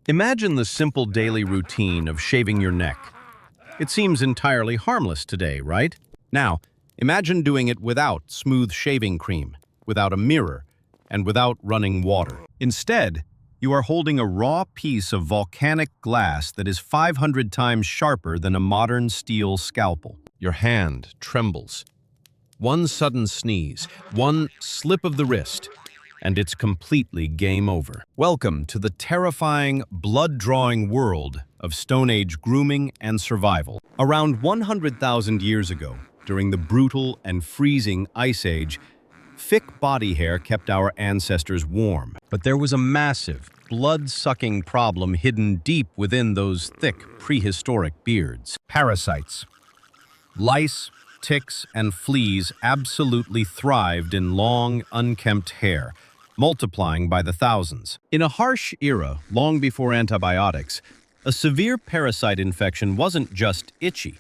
Imagine the simple daily routine of shaving your neck. It seems entirely harmless today, right? Now, imagine doing it without smooth shaving cream, without a mirror, and without running water. Instead, you are holding a raw piece of volcanic glass that is 500 times sharper than a modern steel scalpel. Your hand trembles. One sudden sneeze, one slip of the wrist, and it's completely game over. Welcome to the terrifying, blood-drawing world of Stone Age grooming and survival. Around 100,000 years ago, during the brutal and freezing Ice Age, thick body hair kept our ancestors warm. But there was a massive, blood-sucking problem hidden deep within those thick, prehistoric beards. Parasites. Lice, ticks, and fleas absolutely thrived in long, unkempt hair, multiplying by the thousands. In a harsh era, long before antibiotics, a severe parasite infection wasn't just itchy.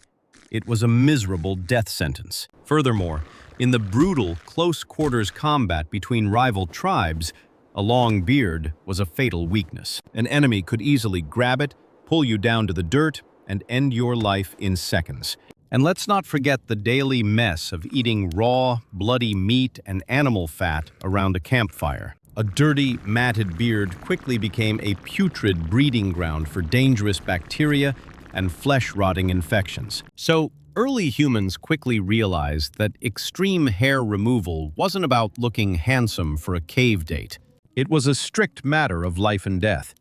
It was a miserable death sentence. Furthermore, in the brutal, close-quarters combat between rival tribes, a long beard was a fatal weakness. An enemy could easily grab it, pull you down to the dirt, and end your life in seconds. And let's not forget the daily mess of eating raw, bloody meat and animal fat around a campfire. A dirty, matted beard quickly became a putrid breeding ground for dangerous bacteria and flesh-rotting infections. So, early humans quickly realized that extreme hair removal wasn't about looking handsome for a cave date. It was a strict matter of life and death.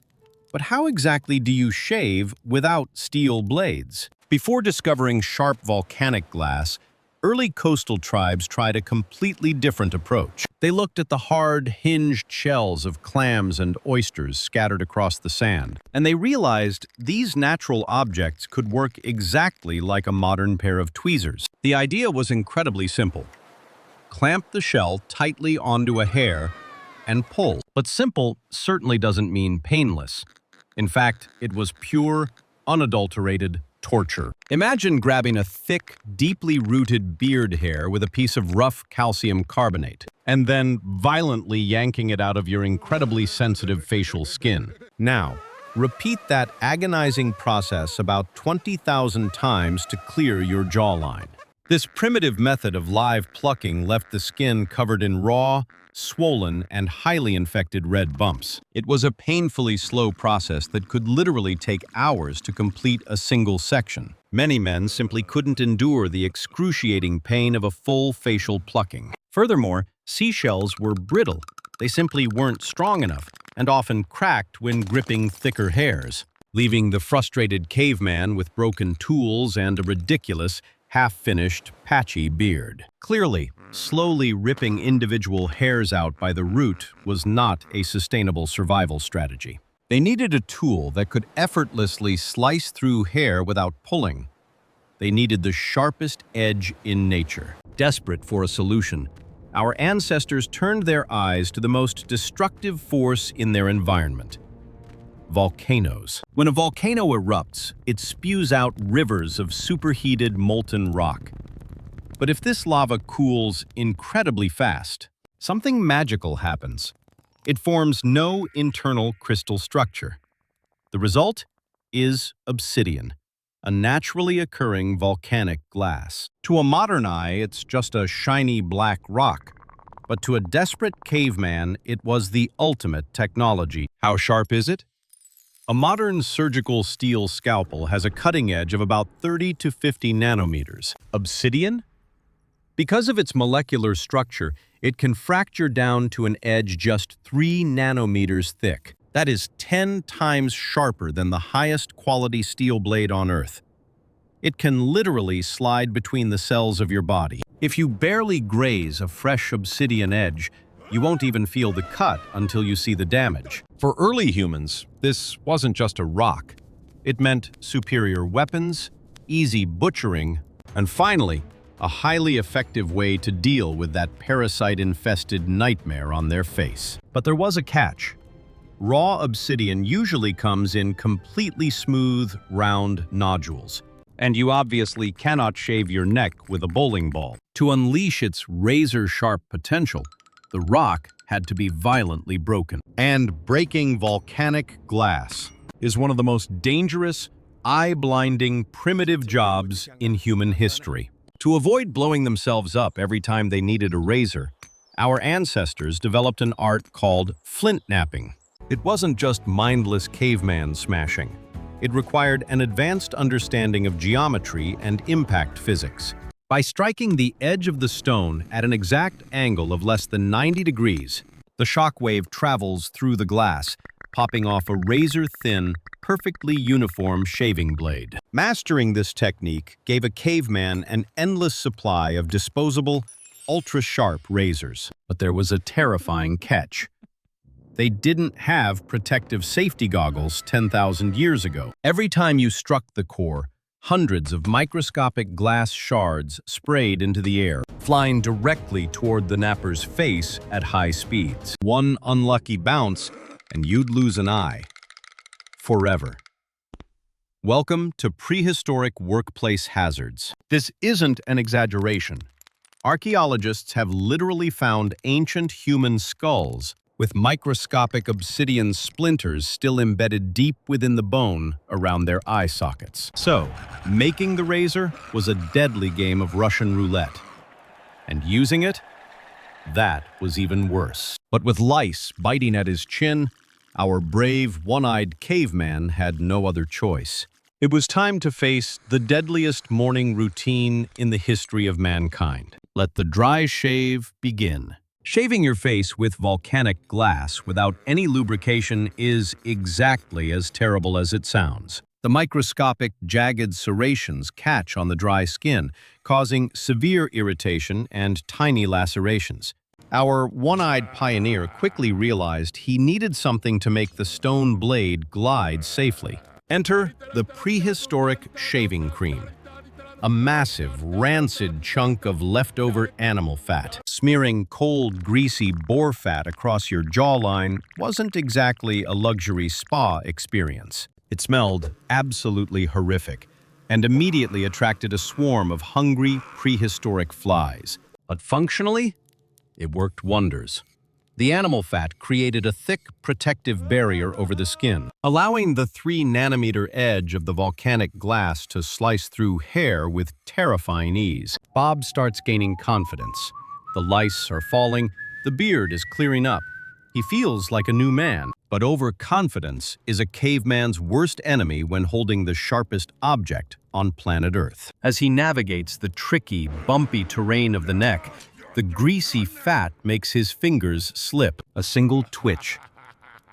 But how exactly do you shave without steel blades? Before discovering sharp volcanic glass, early coastal tribes tried a completely different approach. They looked at the hard, hinged shells of clams and oysters scattered across the sand, and they realized these natural objects could work exactly like a modern pair of tweezers. The idea was incredibly simple. Clamp the shell tightly onto a hair and pull. But simple certainly doesn't mean painless. In fact, it was pure, unadulterated torture. Imagine grabbing a thick, deeply rooted beard hair with a piece of rough calcium carbonate, and then violently yanking it out of your incredibly sensitive facial skin. Now, repeat that agonizing process about 20,000 times to clear your jawline. This primitive method of live plucking left the skin covered in raw, swollen, and highly infected red bumps. It was a painfully slow process that could literally take hours to complete a single section. Many men simply couldn't endure the excruciating pain of a full facial plucking. Furthermore, seashells were brittle. They simply weren't strong enough, and often cracked when gripping thicker hairs, leaving the frustrated caveman with broken tools and a ridiculous, half-finished, patchy beard. Clearly, slowly ripping individual hairs out by the root was not a sustainable survival strategy. They needed a tool that could effortlessly slice through hair without pulling. They needed the sharpest edge in nature. Desperate for a solution, our ancestors turned their eyes to the most destructive force in their environment: volcanoes. When a volcano erupts, it spews out rivers of superheated molten rock. But if this lava cools incredibly fast, something magical happens. It forms no internal crystal structure. The result is obsidian, a naturally occurring volcanic glass. To a modern eye, it's just a shiny black rock. But to a desperate caveman, it was the ultimate technology. How sharp is it? A modern surgical steel scalpel has a cutting edge of about 30 to 50 nanometers. Obsidian? Because of its molecular structure, it can fracture down to an edge just 3 nanometers thick. That is 10 times sharper than the highest quality steel blade on Earth. It can literally slide between the cells of your body. If you barely graze a fresh obsidian edge, you won't even feel the cut until you see the damage. For early humans, this wasn't just a rock. It meant superior weapons, easy butchering, and finally, a highly effective way to deal with that parasite-infested nightmare on their face. But there was a catch. Raw obsidian usually comes in completely smooth, round nodules. And you obviously cannot shave your neck with a bowling ball. To unleash its razor-sharp potential, the rock had to be violently broken. And breaking volcanic glass is one of the most dangerous, eye-blinding, primitive jobs in human history. To avoid blowing themselves up every time they needed a razor, our ancestors developed an art called Flintknapping. It wasn't just mindless caveman smashing. It required an advanced understanding of geometry and impact physics. By striking the edge of the stone at an exact angle of less than 90 degrees, the shock wave travels through the glass, popping off a razor-thin, perfectly uniform shaving blade. Mastering this technique gave a caveman an endless supply of disposable, ultra-sharp razors. But there was a terrifying catch. They didn't have protective safety goggles 10,000 years ago. Every time you struck the core, hundreds of microscopic glass shards sprayed into the air, flying directly toward the napper's face at high speeds. One unlucky bounce, and you'd lose an eye. Forever. Welcome to Prehistoric Workplace Hazards. This isn't an exaggeration. Archaeologists have literally found ancient human skulls with microscopic obsidian splinters still embedded deep within the bone around their eye sockets. So, making the razor was a deadly game of Russian roulette. And using it? That was even worse. But with lice biting at his chin, our brave, one-eyed caveman had no other choice. It was time to face the deadliest morning routine in the history of mankind. Let the dry shave begin. Shaving your face with volcanic glass without any lubrication is exactly as terrible as it sounds. The microscopic, jagged serrations catch on the dry skin, causing severe irritation and tiny lacerations. Our one-eyed pioneer quickly realized he needed something to make the stone blade glide safely. Enter the prehistoric shaving cream. A massive, rancid chunk of leftover animal fat. Smearing cold, greasy boar fat across your jawline wasn't exactly a luxury spa experience. It smelled absolutely horrific and immediately attracted a swarm of hungry, prehistoric flies. But functionally, it worked wonders. The animal fat created a thick, protective barrier over the skin, allowing the 3-nanometer edge of the volcanic glass to slice through hair with terrifying ease. Bob starts gaining confidence. The lice are falling, the beard is clearing up. He feels like a new man. But overconfidence is a caveman's worst enemy when holding the sharpest object on planet Earth. As he navigates the tricky, bumpy terrain of the neck, the greasy fat makes his fingers slip. A single twitch,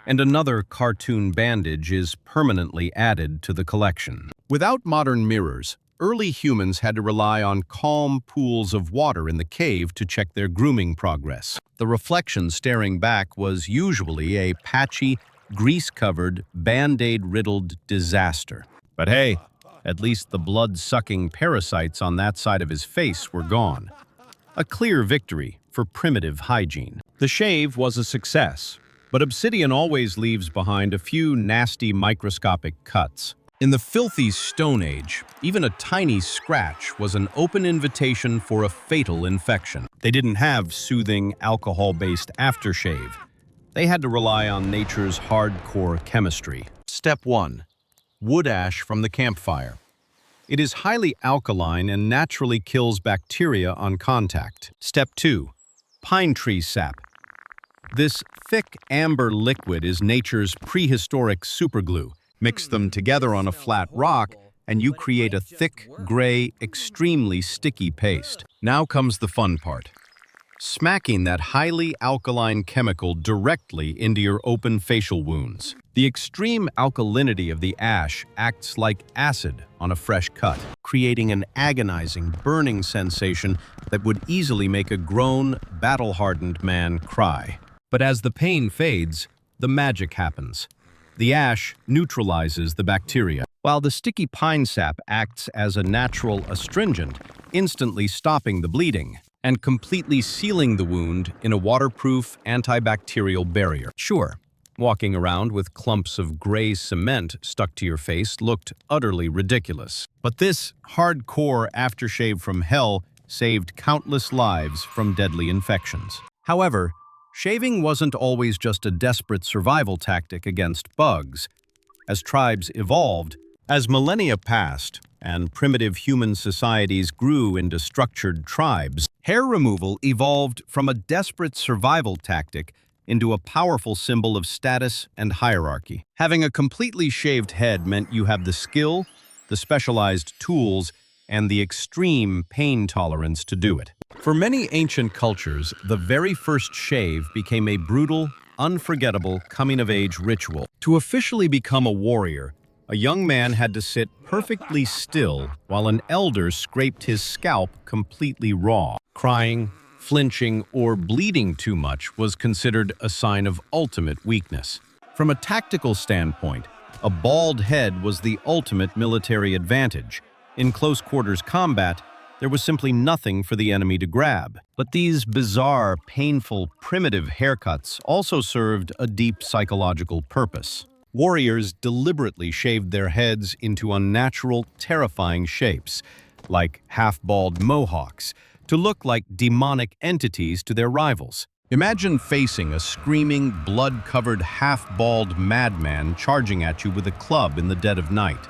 and another cartoon bandage is permanently added to the collection. Without modern mirrors, early humans had to rely on calm pools of water in the cave to check their grooming progress. The reflection staring back was usually a patchy, grease-covered, Band-Aid-riddled disaster. But hey, at least the blood-sucking parasites on that side of his face were gone. A clear victory for primitive hygiene. The shave was a success, but Obsidian always leaves behind a few nasty microscopic cuts. In the filthy Stone Age, even a tiny scratch was an open invitation for a fatal infection. They didn't have soothing, alcohol-based aftershave. They had to rely on nature's hardcore chemistry. Step 1. Wood ash from the campfire. It is highly alkaline and naturally kills bacteria on contact. Step 2. Pine tree sap. This thick amber liquid is nature's prehistoric superglue. Mix them together on a flat rock, and you create a thick, gray, extremely sticky paste. Now comes the fun part. Smacking that highly alkaline chemical directly into your open facial wounds. The extreme alkalinity of the ash acts like acid on a fresh cut, creating an agonizing, burning sensation that would easily make a grown, battle-hardened man cry. But as the pain fades, the magic happens. The ash neutralizes the bacteria, while the sticky pine sap acts as a natural astringent, instantly stopping the bleeding and completely sealing the wound in a waterproof antibacterial barrier. Sure, walking around with clumps of gray cement stuck to your face looked utterly ridiculous. But this hardcore aftershave from hell saved countless lives from deadly infections. However, shaving wasn't always just a desperate survival tactic against bugs. As tribes evolved, as millennia passed, and primitive human societies grew into structured tribes, hair removal evolved from a desperate survival tactic into a powerful symbol of status and hierarchy. Having a completely shaved head meant you have the skill, the specialized tools, and the extreme pain tolerance to do it. For many ancient cultures, the very first shave became a brutal, unforgettable coming-of-age ritual. To officially become a warrior, a young man had to sit perfectly still while an elder scraped his scalp completely raw. Crying, flinching, or bleeding too much was considered a sign of ultimate weakness. From a tactical standpoint, a bald head was the ultimate military advantage. In close-quarters combat, there was simply nothing for the enemy to grab. But these bizarre, painful, primitive haircuts also served a deep psychological purpose. Warriors deliberately shaved their heads into unnatural, terrifying shapes, like half-bald mohawks, to look like demonic entities to their rivals. Imagine facing a screaming, blood-covered, half-bald madman charging at you with a club in the dead of night.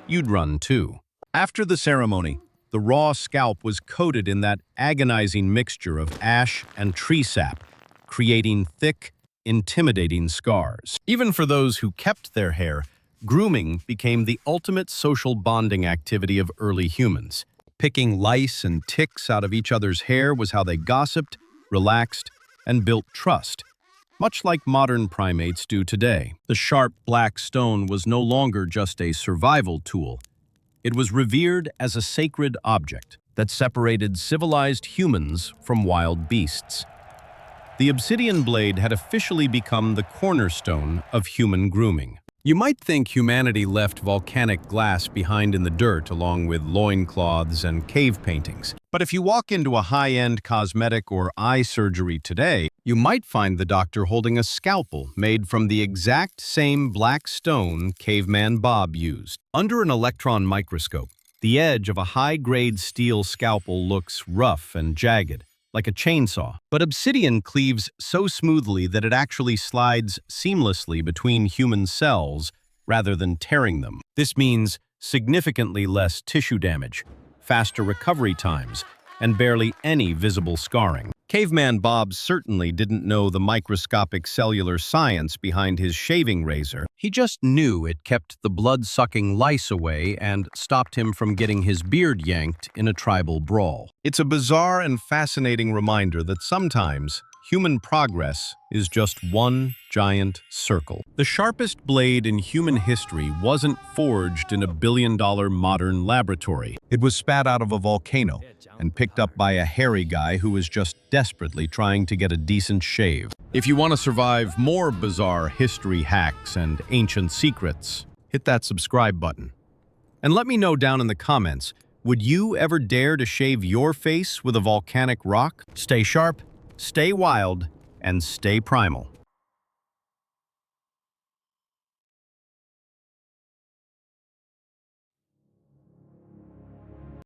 You'd run too. After the ceremony, the raw scalp was coated in that agonizing mixture of ash and tree sap, creating thick, intimidating scars. Even for those who kept their hair, grooming became the ultimate social bonding activity of early humans. Picking lice and ticks out of each other's hair was how they gossiped, relaxed, and built trust, much like modern primates do today. The sharp black stone was no longer just a survival tool. It was revered as a sacred object that separated civilized humans from wild beasts. The obsidian blade had officially become the cornerstone of human grooming. You might think humanity left volcanic glass behind in the dirt along with loincloths and cave paintings. But if you walk into a high-end cosmetic or eye surgery today, you might find the doctor holding a scalpel made from the exact same black stone caveman Bob used. Under an electron microscope, the edge of a high-grade steel scalpel looks rough and jagged, like a chainsaw. But obsidian cleaves so smoothly that it actually slides seamlessly between human cells rather than tearing them. This means significantly less tissue damage, faster recovery times, and barely any visible scarring. Caveman Bob certainly didn't know the microscopic cellular science behind his shaving razor. He just knew it kept the blood-sucking lice away and stopped him from getting his beard yanked in a tribal brawl. It's a bizarre and fascinating reminder that sometimes human progress is just one giant circle. The sharpest blade in human history wasn't forged in a billion-dollar modern laboratory. It was spat out of a volcano and picked up by a hairy guy who was just desperately trying to get a decent shave. If you want to survive more bizarre history hacks and ancient secrets, hit that subscribe button. And let me know down in the comments, would you ever dare to shave your face with a volcanic rock? Stay sharp, stay wild, and stay primal.